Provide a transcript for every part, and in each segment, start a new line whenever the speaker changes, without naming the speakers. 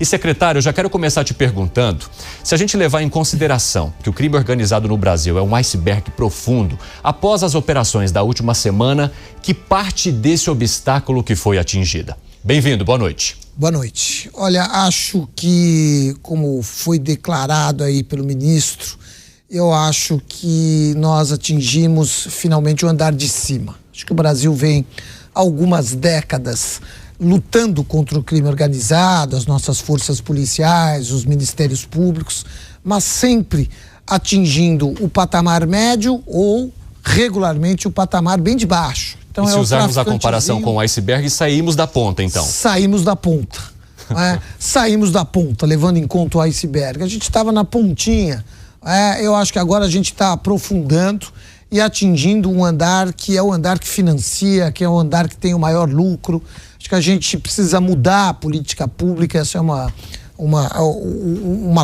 E, secretário, eu já quero começar te perguntando se a gente levar em consideração que o crime organizado no Brasil é um iceberg profundo, após as operações da última semana, que parte desse obstáculo que foi atingida? Bem-vindo, boa noite.
Boa noite. Olha, acho que, como foi declarado aí pelo ministro, eu acho que nós atingimos finalmente o andar de cima. Acho que o Brasil vem há algumas décadas lutando contra o crime organizado, as nossas forças policiais, os ministérios públicos, mas sempre atingindo o patamar médio ou regularmente o patamar bem de baixo. Então,
e se usarmos a comparação com o iceberg, saímos da ponta, então?
Saímos da ponta. Saímos da ponta, levando em conta o iceberg. A gente estava na pontinha. Eu acho que agora a gente está aprofundando e atingindo um andar que é o andar que financia, que é o andar que tem o maior lucro. Acho que a gente precisa mudar a política pública. Essa é uma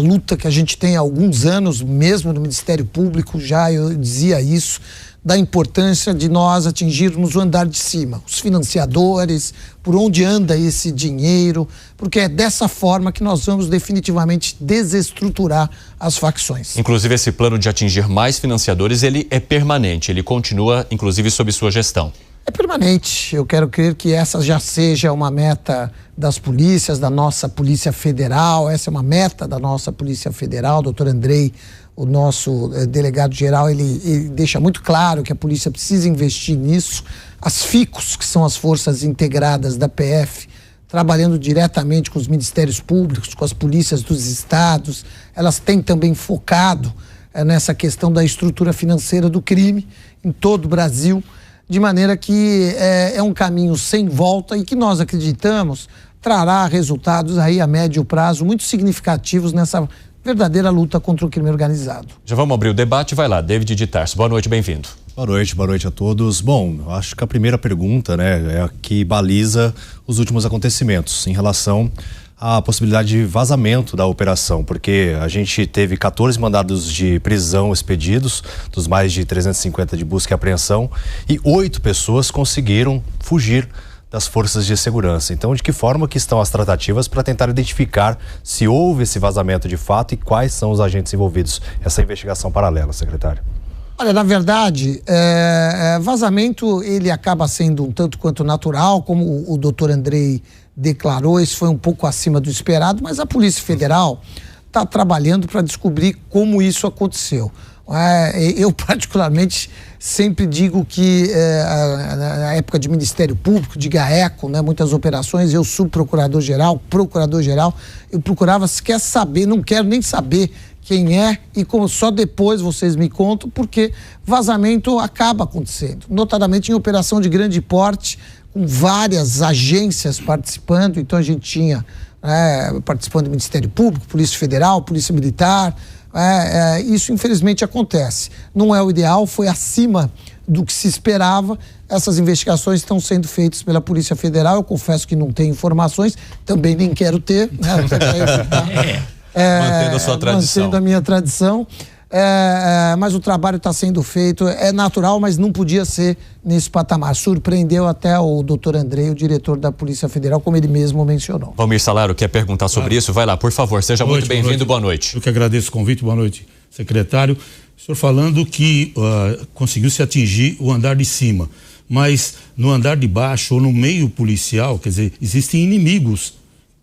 luta que a gente tem há alguns anos, mesmo no Ministério Público, já eu dizia isso, da importância de nós atingirmos o andar de cima, os financiadores, por onde anda esse dinheiro, porque é dessa forma que nós vamos definitivamente desestruturar as facções.
Inclusive, esse plano de atingir mais financiadores, ele é permanente, ele continua, inclusive, sob sua gestão.
É permanente. Eu quero crer que essa já seja uma meta das polícias, da nossa Polícia Federal. Essa é uma meta da nossa Polícia Federal. O doutor Andrei, o nosso delegado-geral, ele deixa muito claro que a polícia precisa investir nisso. As FICOS, que são as forças integradas da PF, trabalhando diretamente com os ministérios públicos, com as polícias dos estados, elas têm também focado nessa questão da estrutura financeira do crime em todo o Brasil, de maneira que é um caminho sem volta e que nós acreditamos trará resultados aí a médio prazo muito significativos nessa verdadeira luta contra o crime organizado.
Já vamos abrir o debate, vai lá, David de Tarso. Boa noite, bem-vindo.
Boa noite a todos. Bom, acho que a primeira pergunta, é a que baliza os últimos acontecimentos em relação à possibilidade de vazamento da operação, porque a gente teve 14 mandados de prisão expedidos, dos mais de 350 de busca e apreensão, e 8 pessoas conseguiram fugir das forças de segurança. Então, de que forma que estão as tratativas para tentar identificar se houve esse vazamento de fato e quais são os agentes envolvidos? Essa investigação paralela, secretário.
Olha, na verdade, vazamento ele acaba sendo um tanto quanto natural, como o doutor Andrei declarou, isso foi um pouco acima do esperado, mas a Polícia Federal está trabalhando para descobrir como isso aconteceu. Eu, particularmente, sempre digo que na época de Ministério Público, de GAECO, muitas operações, eu subprocurador-geral, procurador-geral, eu procurava, se quer saber, não quero nem saber quem é e como só depois vocês me contam, porque vazamento acaba acontecendo, notadamente em operação de grande porte, com várias agências participando. Então a gente tinha participando do Ministério Público, Polícia Federal, Polícia Militar. Isso infelizmente acontece. Não é o ideal, foi acima do que se esperava. Essas investigações estão sendo feitas pela Polícia Federal. Eu confesso que não tenho informações, também nem quero ter,
mantendo a sua tradição.
Mantendo a minha tradição. Mas o trabalho está sendo feito, é natural, mas não podia ser nesse patamar. Surpreendeu até o doutor Andrei, o diretor da Polícia Federal, como ele mesmo mencionou.
Valmir Salaro quer perguntar sobre isso? Vai lá, por favor, seja muito bem-vindo, boa noite.
Eu que agradeço o convite, boa noite, secretário. O senhor falando que conseguiu-se atingir o andar de cima, mas no andar de baixo ou no meio policial, quer dizer, existem inimigos.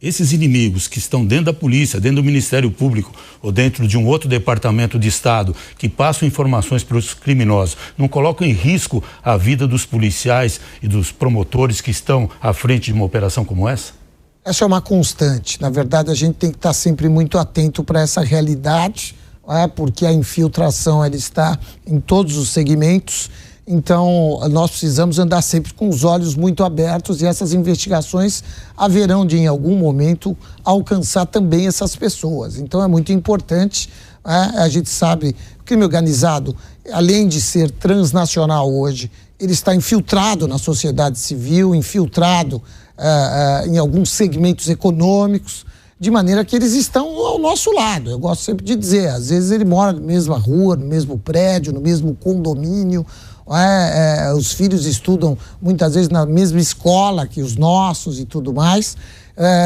Esses inimigos que estão dentro da polícia, dentro do Ministério Público ou dentro de um outro departamento de Estado que passam informações para os criminosos, não colocam em risco a vida dos policiais e dos promotores que estão à frente de uma operação como essa?
Essa é uma constante. Na verdade, a gente tem que estar sempre muito atento para essa realidade, porque a infiltração ela está em todos os segmentos. Então, nós precisamos andar sempre com os olhos muito abertos e essas investigações haverão de, em algum momento, alcançar também essas pessoas. Então, é muito importante, a gente sabe, o crime organizado, além de ser transnacional hoje, ele está infiltrado na sociedade civil, infiltrado em alguns segmentos econômicos, de maneira que eles estão ao nosso lado. Eu gosto sempre de dizer, às vezes ele mora na mesma rua, no mesmo prédio, no mesmo condomínio, os filhos estudam muitas vezes na mesma escola que os nossos e tudo mais.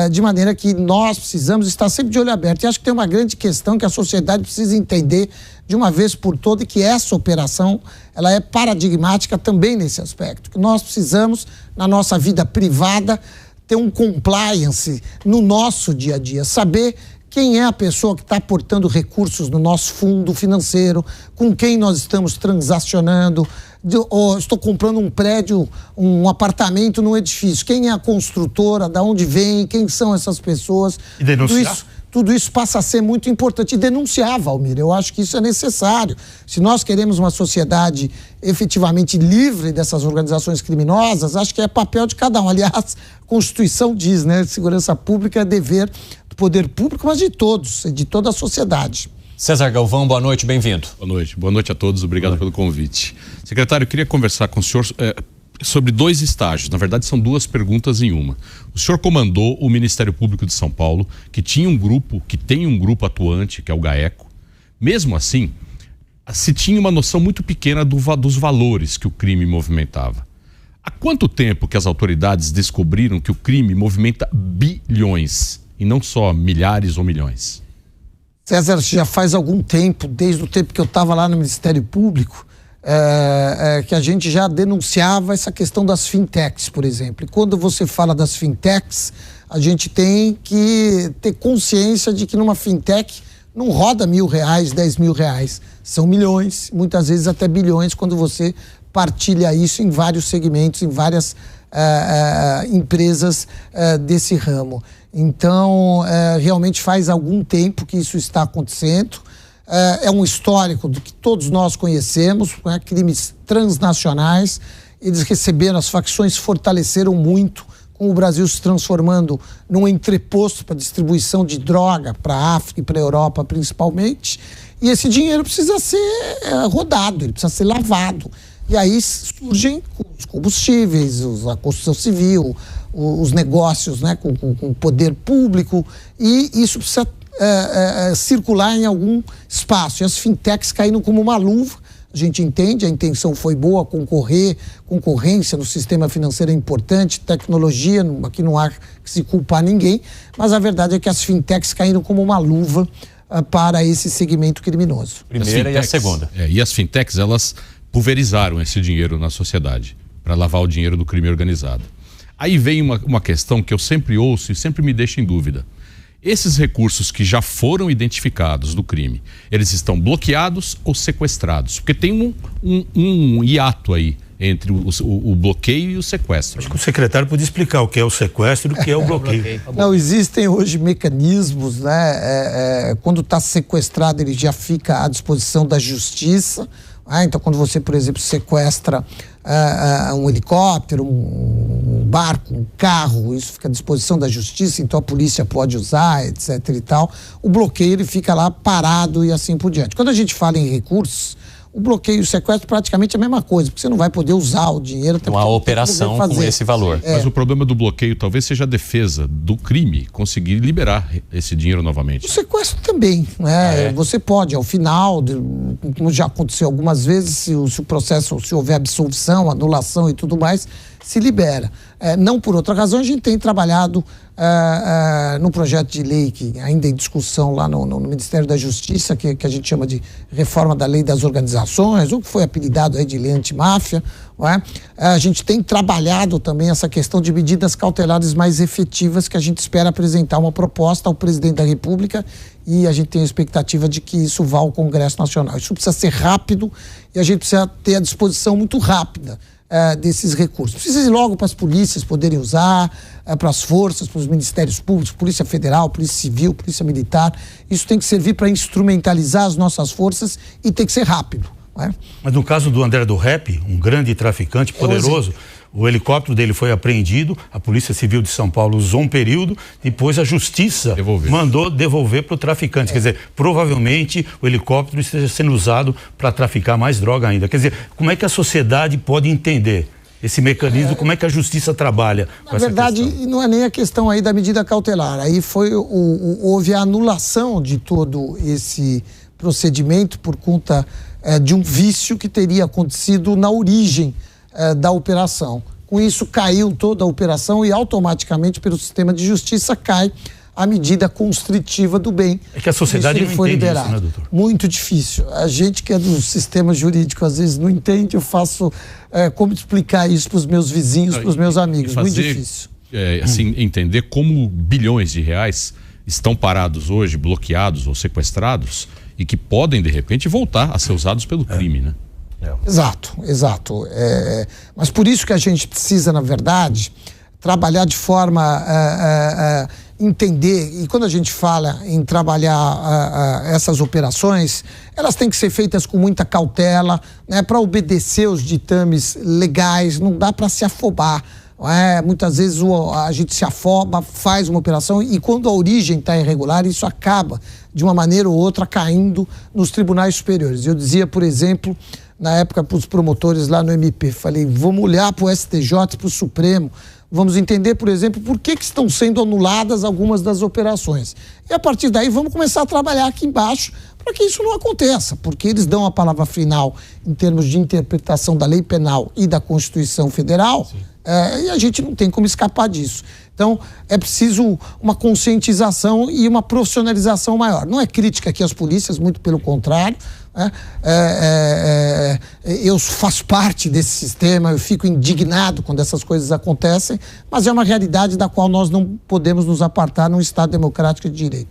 de maneira que nós precisamos estar sempre de olho aberto. E acho que tem uma grande questão que a sociedade precisa entender de uma vez por todas, que essa operação ela é paradigmática também nesse aspecto, que nós precisamos, na nossa vida privada, ter um compliance no nosso dia a dia, saber quem é a pessoa que está aportando recursos no nosso fundo financeiro, com quem nós estamos transacionando, ou estou comprando um prédio, um apartamento num edifício, quem é a construtora, de onde vem, quem são essas pessoas.
E denunciar?
Tudo isso passa a ser muito importante. E denunciar, Valmir, eu acho que isso é necessário. Se nós queremos uma sociedade efetivamente livre dessas organizações criminosas, acho que é papel de cada um. Aliás, a Constituição diz, né? Segurança pública é dever do poder público, mas de todos, de toda a sociedade.
César Galvão, boa noite, bem-vindo.
Boa noite a todos, obrigado pelo convite. Secretário, eu queria conversar com o senhor sobre 2 estágios, na verdade são 2 perguntas em uma. O senhor comandou o Ministério Público de São Paulo, que tem um grupo atuante, que é o GAECO. Mesmo assim, se tinha uma noção muito pequena dos valores que o crime movimentava. Há quanto tempo que as autoridades descobriram que o crime movimenta bilhões e não só milhares ou milhões?
César, já faz algum tempo, desde o tempo que eu estava lá no Ministério Público, que a gente já denunciava essa questão das fintechs, por exemplo. E quando você fala das fintechs, a gente tem que ter consciência de que numa fintech não roda R$1.000, R$10.000. São milhões, muitas vezes até bilhões, quando você partilha isso em vários segmentos, em várias empresas desse ramo. Então, realmente faz algum tempo que isso está acontecendo. É um histórico do que todos nós conhecemos, né? Crimes transnacionais. Eles receberam, as facções fortaleceram muito, com o Brasil se transformando num entreposto para distribuição de droga para a África e para a Europa principalmente. E esse dinheiro precisa ser rodado, ele precisa ser lavado. E aí surgem os combustíveis, a construção civil, os negócios, né, com o poder público, e isso precisa circular em algum espaço. E as fintechs caíram como uma luva. A gente entende, a intenção foi boa, concorrência no sistema financeiro é importante, tecnologia, aqui não há que se culpar ninguém, mas a verdade é que as fintechs caíram como uma luva para esse segmento criminoso.
Primeira e a segunda.
E as fintechs, elas pulverizaram esse dinheiro na sociedade para lavar o dinheiro do crime organizado. Aí vem uma questão que eu sempre ouço e sempre me deixa em dúvida. Esses recursos que já foram identificados do crime, eles estão bloqueados ou sequestrados? Porque tem um hiato aí entre o bloqueio e o sequestro.
Acho que o secretário podia explicar o que é o sequestro e o que é o bloqueio.
Não, existem hoje mecanismos, né? Quando está sequestrado, ele já fica à disposição da justiça. Então, quando você, por exemplo, sequestra um helicóptero, um barco, um carro, isso fica à disposição da justiça, então a polícia pode usar, etc. e tal. O bloqueio, ele fica lá parado e assim por diante. Quando a gente fala em recursos, o bloqueio e o sequestro praticamente é a mesma coisa, porque você não vai poder usar o dinheiro.
Uma operação com esse valor.
Mas o problema do bloqueio talvez seja a defesa do crime conseguir liberar esse dinheiro novamente.
O sequestro também, né? Você pode, ao final, como já aconteceu algumas vezes, se o processo, se houver absolvição, anulação e tudo mais, se libera. Não por outra razão, a gente tem trabalhado no projeto de lei que ainda em discussão lá no Ministério da Justiça, que a gente chama de reforma da lei das organizações, ou que foi apelidado aí de lei antimáfia, não é? A gente tem trabalhado também essa questão de medidas cautelares mais efetivas, que a gente espera apresentar uma proposta ao presidente da República, e a gente tem a expectativa de que isso vá ao Congresso Nacional. Isso precisa ser rápido e a gente precisa ter a disposição muito rápida desses recursos. Precisa ir logo para as polícias poderem usar, para as forças, para os ministérios públicos, Polícia Federal, Polícia Civil, Polícia Militar. Isso tem que servir para instrumentalizar as nossas forças e tem que ser rápido. Não é?
Mas no caso do André do Rep, um grande traficante poderoso, o helicóptero dele foi apreendido, a Polícia Civil de São Paulo usou um período, depois a Justiça mandou devolver para o traficante. Quer dizer, provavelmente o helicóptero esteja sendo usado para traficar mais droga ainda. Quer dizer, como é que a sociedade pode entender esse mecanismo, como é que a Justiça trabalha com essa questão? Na verdade,
não é nem a questão aí da medida cautelar, aí houve a anulação de todo esse procedimento por conta de um vício que teria acontecido na origem da operação, Com isso, caiu toda a operação e automaticamente, pelo sistema de justiça, cai a medida constritiva do bem.
É que a sociedade não entende isso, né, doutor?
Muito difícil. A gente que é do sistema jurídico, às vezes não entende, eu faço como explicar isso para os meus vizinhos, para os meus amigos. Muito difícil.
Assim, entender como bilhões de reais estão parados hoje, bloqueados ou sequestrados e que podem, de repente, voltar a ser usados pelo crime, né?
Exato. Mas por isso que a gente precisa, na verdade, trabalhar de forma entender, e quando a gente fala em trabalhar essas operações, elas têm que ser feitas com muita cautela, né, para obedecer os ditames legais, não dá para se afobar. Muitas vezes a gente se afoba, faz uma operação e quando a origem está irregular, isso acaba, de uma maneira ou outra, caindo nos tribunais superiores. Eu dizia, por exemplo, na época para os promotores lá no MP, falei, vamos olhar para o STJ, para o Supremo, vamos entender, por exemplo, por que estão sendo anuladas algumas das operações. E a partir daí vamos começar a trabalhar aqui embaixo para que isso não aconteça, porque eles dão a palavra final em termos de interpretação da lei penal e da Constituição Federal, e a gente não tem como escapar disso. Então, é preciso uma conscientização e uma profissionalização maior. Não é crítica aqui às polícias, muito pelo contrário. Eu faço parte desse sistema, eu fico indignado quando essas coisas acontecem, mas é uma realidade da qual nós não podemos nos apartar num Estado democrático de direito.